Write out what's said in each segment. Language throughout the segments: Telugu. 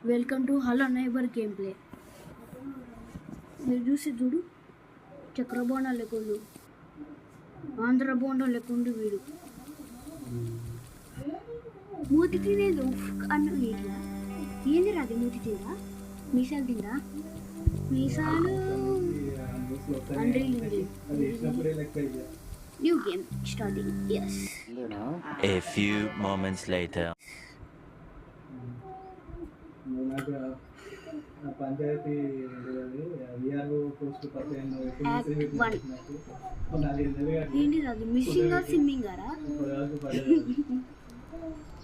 Welcome to hello neighbour game play. మీరు చూసి చూడు, చక్రబోండా లేకుండు, ఆంధ్ర బోండా లేకుండు వీడు మూతి తినేది అన్ను ఏంది రాది మూతి తిందా, మీసాలు తిందా, మీసాలు new game starting. yes A few moments later. పంచాయతీ ఏంటిది అది, మిస్సింగ్ సిమ్మింగ్ గారా?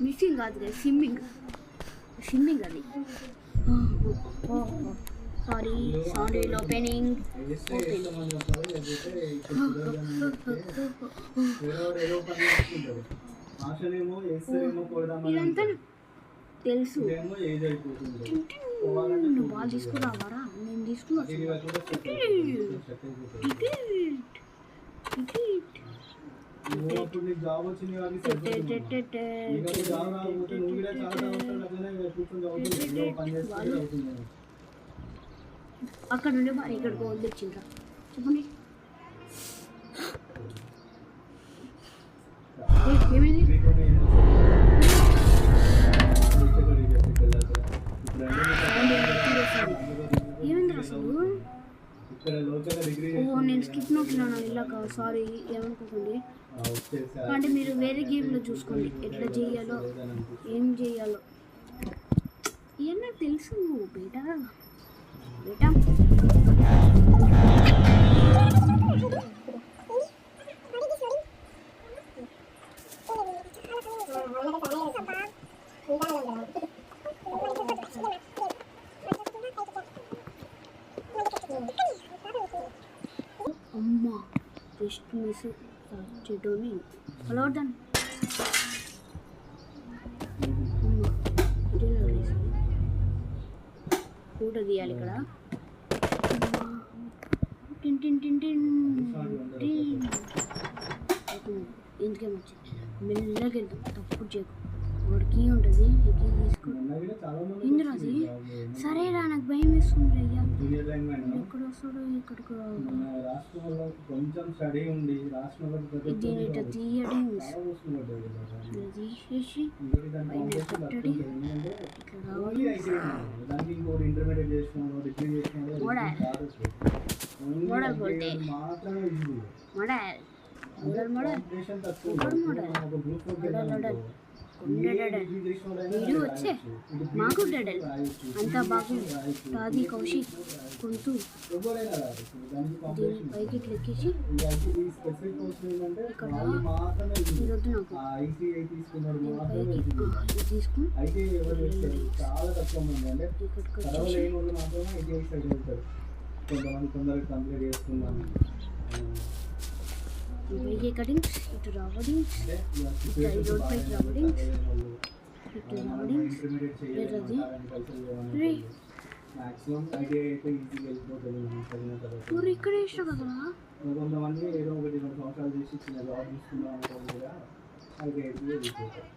మిస్సింగ్ కాదు కదా, సిమ్మింగ్ సిమ్మింగ్ అది. Sorry sound wheel opening. ఇదంతా తెలుసు. నువ్వు బాగా తీసుకురావారా? నేను తీసుకున్నా. అక్కడ నుండి మరి ఇక్కడికి వదిలిచ్చిండ్రా చెప్పండి. ఏమైంది? ఏమైంది అసలు? ఓ నేను స్కిప్ నొక్కినాను ఇలాగ, సారీ ఏమనుకోకండి. అంటే మీరు వేరే గేమ్లో చూసుకోండి ఎట్లా చేయాలో ఏం చేయాలో. ఇవన్నీ తెలుసు బేటా బేటా. అమ్మా జస్ట్ మిస్ చెడ్డోని అలా దాన్ని ఫోటో తీయాలి ఇక్కడ. టిన్ టిన్ టిన్ టిన్ ఎందుకేమో వచ్చింది. మెల్లగా వెళ్తాం, తప్పుడు చేయకు. వాడికి ఉంటుంది తీసుకో ఇంద్రాజీ. సరేరా, నాకు భయం వేస్తుంది అయ్యా. ఎక్కడ వస్తాడో ఇక్కడికి దీని ఇట్లా తీయడం తీసేసి పైన కట్టడి ఇట్లా రావాలి. మోడల్ బోల్తే model model model model model video వచ్చే మాకు డెడల్ అంతా బాగుంది. తాది కౌశిక్ కొంటూ దీని పైకి క్లిక్కేసి ఇక్కడ ఇదొద్దు నాకు పైకి తీసుకుని ఇవే కటింగ్స్, ఇటు రావడింగ్స్, ఇటు రోడ్ పైకి రావడింగ్స్, ఇటు రావడింగ్స్. ఊరు ఇక్కడ వేసావు కదా.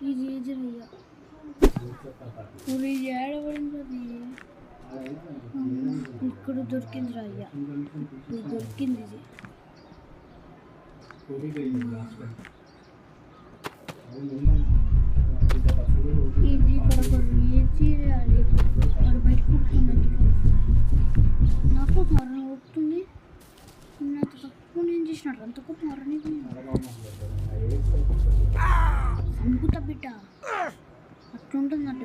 ఇది ఏజరయ్యా ఊరి ఏడబడింది. ఇక్కడ దొరికింది రా అయ్యా, ఇది దొరికింది. ఇది చేయాలి. వాడు బయట కుడుతుంది. నాకు మరణం వస్తుంది. అంత తక్కువ నేను చేసినాడు, అంత తక్కువ మరణి అనుకుతా బిడ్డ. అట్లుంటుందంట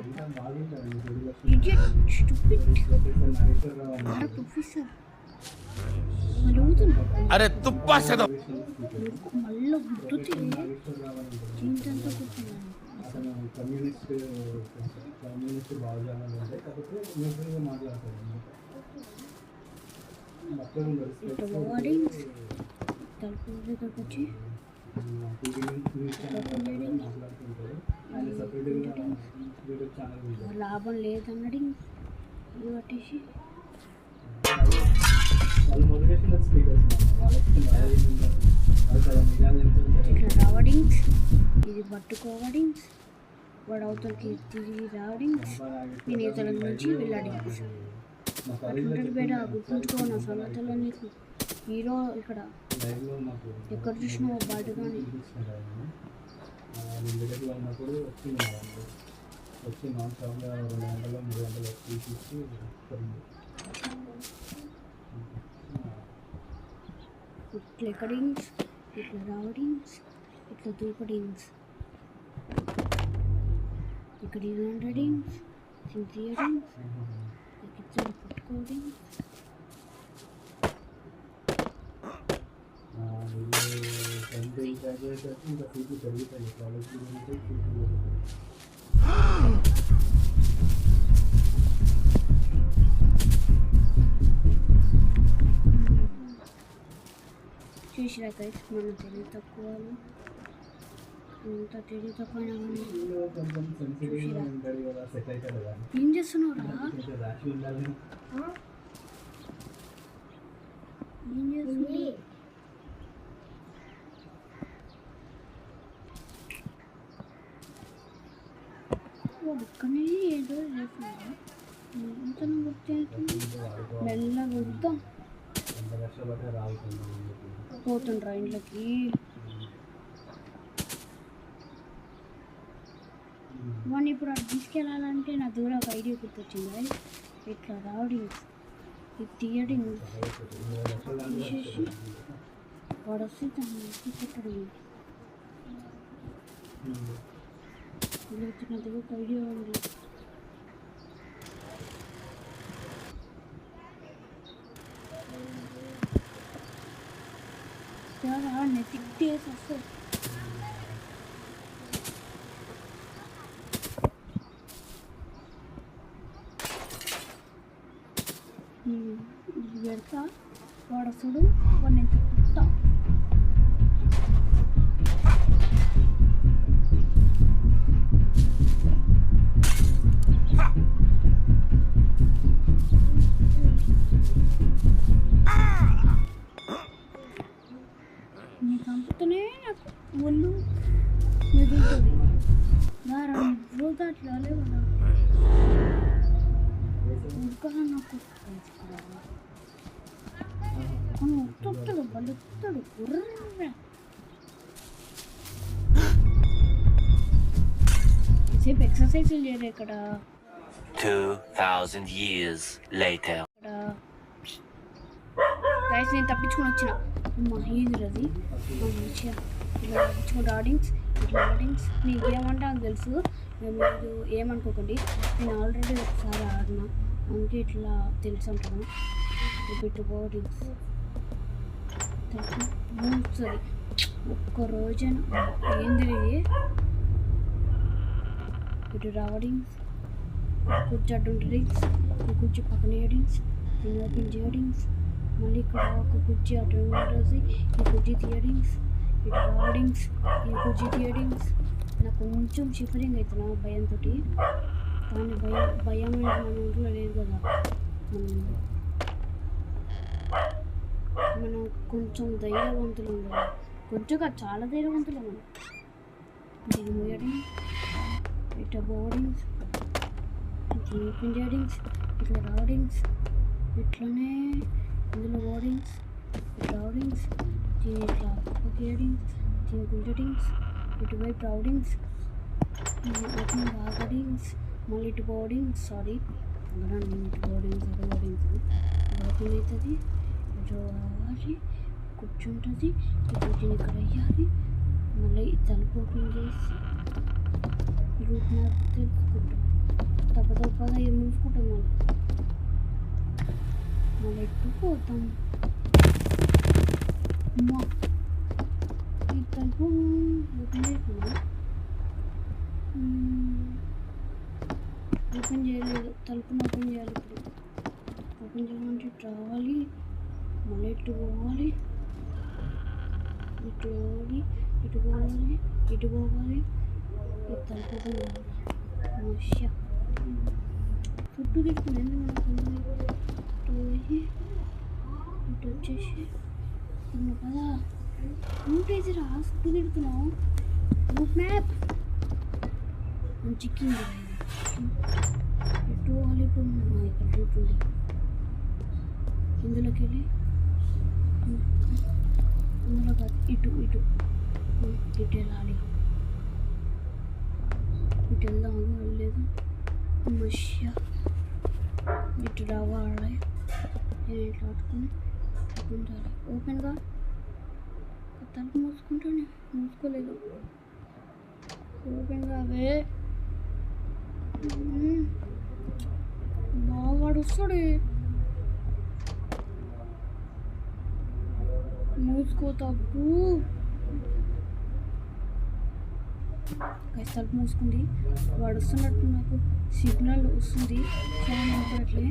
ప్రొఫెసర్. అరే తుప్పా సదా మళ్ళీ గుర్తు జీవితంతో కూర్చున్నాను. తలుపు దగ్గరకు వచ్చి లాభం లేదన్నది ఇది పట్టేసి ఇట్లా రావడింగ్స్, ఇది పట్టుకోవడింగ్స్, వాడు అవతలకి తిరిగి రావడింగ్స్, నేను ఇవతల నుంచి వెళ్ళాడింగ్స్. అట్లుంటుంది బేట, గుర్తుంచుకో నా సంగతుల్లో నీకు. హీరో ఇక్కడ ఎక్కడ చూసినా బయట కానీ. వచ్చి నాన్ స్టాప్గా 2 గంటలు 3 గంటలు తీసి ఇట్లా ఎక్కడింగ్స్, ఇట్లా రావడింగ్స్, ఇట్లా దూపడింగ్స్, ఇక్కడ 200డింగ్స్, సింథియరింగ్స్, ఇక్కడ పట్టుకోడింగ్స్. ఇంకా ఫీజు పెరుగుతాయి కాలేజ్ చూసిరా గైస్, మన తెలివి తక్కువ, ఎంత తెలివి తక్కువ. ఏం చేస్తున్నావురా? ఏం చేస్తుంది? ఒక్కనే ఏదో చేస్తున్నారా? ఎంత గుర్తు మెల్లగా గుర్తాం పోతుండ్రా ఇంట్లోకి. వాడిని ఇప్పుడు అటు తీసుకెళ్ళాలంటే నా దూరం ఒక ఐడియా గుర్తొచ్చింది. ఇట్లా రావడింగ్స్, ఇది తీయడింగ్స్ తీసేసి వాడు వస్తే తను పెట్టడం. నా దగ్గర ఒక ఐడియా ఉంది. నెటిక్ డేస్ వస్తాయి. ఇది పెడతా, వాడసుడు వాడిని ఎంత కుట్టా. నీ చంపుతూనే నాకు ఒళ్ళు మెదులుతుంది. రోజు అట్లా లేవా ఇంకా నాకు ఒత్తుతాడు, వాళ్ళు ఒత్తుతాడు గుర్ర. సేపు ఎక్సర్సైజులు చేయరు ఇక్కడ. 2000 years later. గైస్ నేను తప్పించుకొని వచ్చిన మా హీరది మంచిగా ఇలా తప్పించుకుని రాడింగ్స్, ఇట్లా రాడింగ్స్. నీకు ఏమంటే నాకు తెలుసు, మీరు ఏమనుకోకండి, నేను ఆల్రెడీ ఒకసారి ఆడిన, అందుకే ఇట్లా తెలుసు అంటాను. ఇటు బాడీస్ తెలుసు ఒక్క రోజున ఏంది ఇటు రావడింగ్స్, కుర్చీ అడ్డుంటడింగ్స్, కుర్చీ పక్కన వేయడింగ్స్, ఓపెన్ చేయడింగ్స్, మళ్ళీ ఇక్కడ ఒక కుర్చీ అటు ఉంటుంది, ఈ కుర్చీ తీయడింగ్స్, ఇటు రావడింగ్స్, ఈ కుర్చీ తీయడింగ్స్. నాకు కొంచెం షిఫరింగ్ అవుతున్నా భయంతో, కానీ భయం మన ఇంట్లో లేదు కదా. మనం కొంచెం ధైర్యవంతులు ఉండాలి, కొంచెంగా చాలా ధైర్యవంతులు మనం. దీని మూయడింగ్, ఇట్లా బోర్డింగ్స్, ఇట్లా ఓపెన్ చేయడింగ్స్, ఇట్లా రావడింగ్స్, ఇట్లానే ఇందులో బోర్డింగ్స్, ఇట్లా రావడింగ్స్, దీని ఇట్లా గేడింగ్స్, దీని గుంజడింగ్స్, ఇటువైపు రావడింగ్స్, ఓపెన్ రావడింగ్స్, మళ్ళీ ఇటు బోర్డింగ్స్. సారీ ఇటు బోర్డింగ్స్, ఇటు బోర్డింగ్స్ ఓపెన్ అవుతుంది, ఇటు రావాలి, కూర్చుంటుంది, ఈ కూర్చుని ఇక్కడ వేయాలి, మళ్ళీ తలుపు ఓపెన్ చేసి రూట్ మ్యాప్ తెలుసుకుంటాం. తప్పదా ఏం మూసుకుంటాం, మళ్ళీ ఎట్టు పోతాం. అమ్మా ఈ తలుపు ఓపెన్ చేసుకున్నా, ఓపెన్ చేయలేదు. తలుపుని ఓపెన్ చేయాలి. ఇప్పుడు ఓపెన్ చేయాలంటే ఇటు రావాలి, మళ్ళీ ఇటు పోవాలి, ఇటు పోవాలి, ఇటు పోవాలి, ఇటు పోవాలి, ఈ తలుపు ఓపెన్ చేయాలి. చుట్టూ తిట్టుకునేది మనకు. ఇటు పోయి ఇటు వచ్చేసి కదా రూట్ వేసి రా, చుట్టూ తిడుతున్నావు. రూట్ మ్యాప్ మంచి కింద ఎటు వాళ్ళు ఇప్పుడు ఇక్కడ రూట్ ఉంది ఇందులోకి వెళ్ళి ఇందులో కాదు ఇటు ఇటు ఇటు వెళ్ళాలి ఇటు వెళ్దాం వెళ్ళలేదు మష్యా ఇటు రావాలి నేను ఇట్లా పట్టుకుని ఉండాలి ఓపెన్గా తలుపు మూసుకుంటానే మూసుకోలేదు ఓపెన్గా అవే బావాడు వస్తాడే మూసుకో తప్పు తలుపు మూసుకుంది వాడు వస్తున్నట్టు నాకు సిగ్నల్ వస్తుంది చాలా మాట్లాడట్లే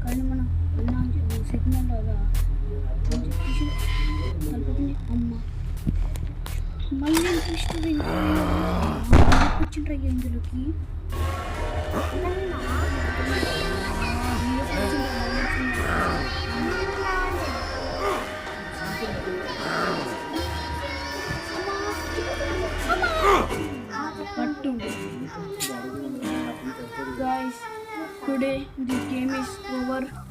కానీ మన అన్న సిగ్నల్ అలా అని చెప్పేసి తలుపుతుంది అమ్మ మళ్ళీ ఇంట్రెస్ట్ వచ్చిండ్రా ఇందులోకి పట్టు guys, today the game is over.